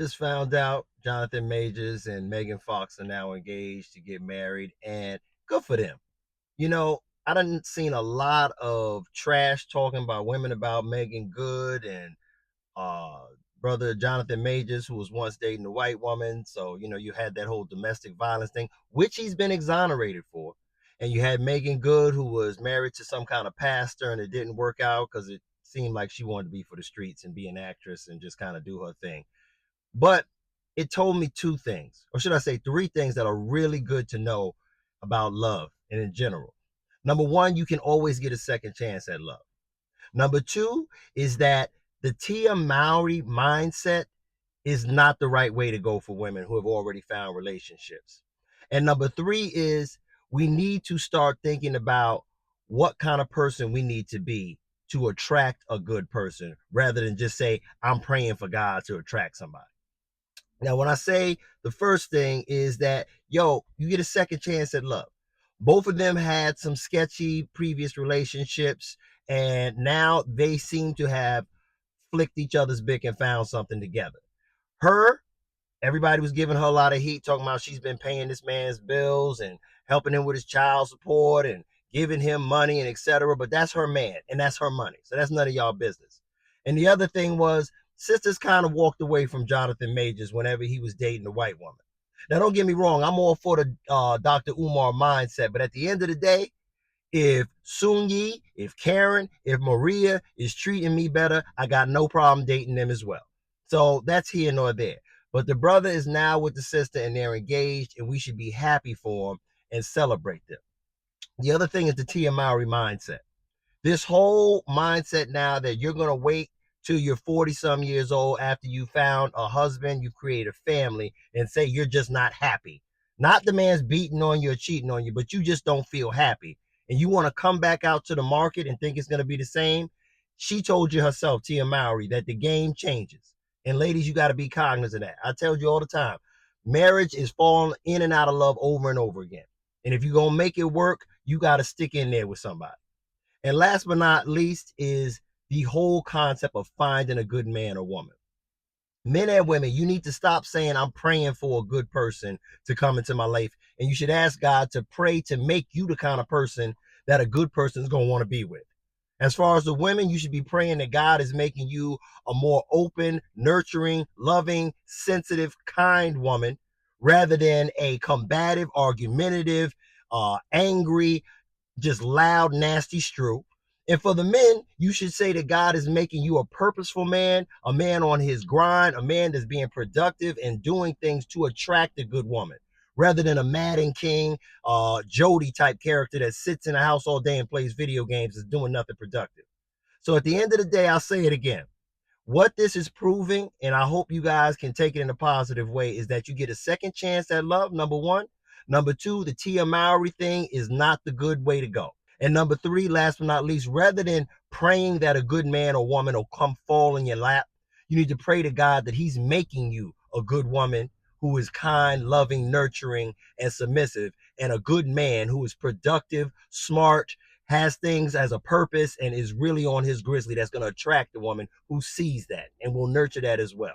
Just found out Jonathan Majors and Megan Fox are now engaged to get married, and good for them. I done seen a lot of trash talking by women about Megan Good and uh brother Jonathan Majors, who was once dating a white woman. So, you had that whole domestic violence thing, which he's been exonerated for. And you had Megan Good, who was married to some kind of pastor, and it didn't work out because it seemed like she wanted to be for the streets and be an actress and just kind of do her thing. But it told me two things, or should I say three things that are really good to know about love and in general. Number one, you can always get a second chance at love. Number two is that the Tia Mowry mindset is not the right way to go for women who have already found relationships. And number three is we need to start thinking about what kind of person we need to be to attract a good person rather than just say, I'm praying for God to attract somebody. Now, when I say the first thing is that, you get a second chance at love. Both of them had some sketchy previous relationships, and now they seem to have flicked each other's bick and found something together. Her, everybody was giving her a lot of heat, talking about she's been paying this man's bills and helping him with his child support and giving him money and etc. But that's her man and that's her money. So that's none of y'all business. And the other thing was, sisters kind of walked away from Jonathan Majors whenever he was dating a white woman. Now, don't get me wrong, I'm all for the Dr. Umar mindset, but at the end of the day, if Sunyi, if Karen, if Maria is treating me better, I got no problem dating them as well. So that's here nor there. But the brother is now with the sister and they're engaged, and we should be happy for them and celebrate them. The other thing is the Tia Mowry mindset. This whole mindset now that you're going to wait till you're 40 some years old after you found a husband, you create a family, and say you're just not happy. Not the man's beating on you or cheating on you, but you just don't feel happy. And you want to come back out to the market and think it's going to be the same. She told you herself, Tia Mowry, that the game changes. And ladies, you got to be cognizant of that. I tell you all the time, marriage is falling in and out of love over and over again. And if you're going to make it work, you got to stick in there with somebody. And last but not least is the whole concept of finding a good man or woman. Men and women, you need to stop saying, I'm praying for a good person to come into my life. And you should ask God to pray to make you the kind of person that a good person is going to want to be with. As far as the women, you should be praying that God is making you a more open, nurturing, loving, sensitive, kind woman rather than a combative, argumentative, angry, just loud, nasty strew. And for the men, you should say that God is making you a purposeful man, a man on his grind, a man that's being productive and doing things to attract a good woman, rather than a Madden King, Jody type character that sits in the house all day and plays video games, is doing nothing productive. So at the end of the day, I'll say it again. What this is proving, and I hope you guys can take it in a positive way, is that you get a second chance at love, number one. Number two, the Tia Mowry thing is not the good way to go. And number three, last but not least, rather than praying that a good man or woman will come fall in your lap, you need to pray to God that he's making you a good woman who is kind, loving, nurturing, and submissive, and a good man who is productive, smart, has things as a purpose, and is really on his grizzly that's going to attract the woman who sees that and will nurture that as well.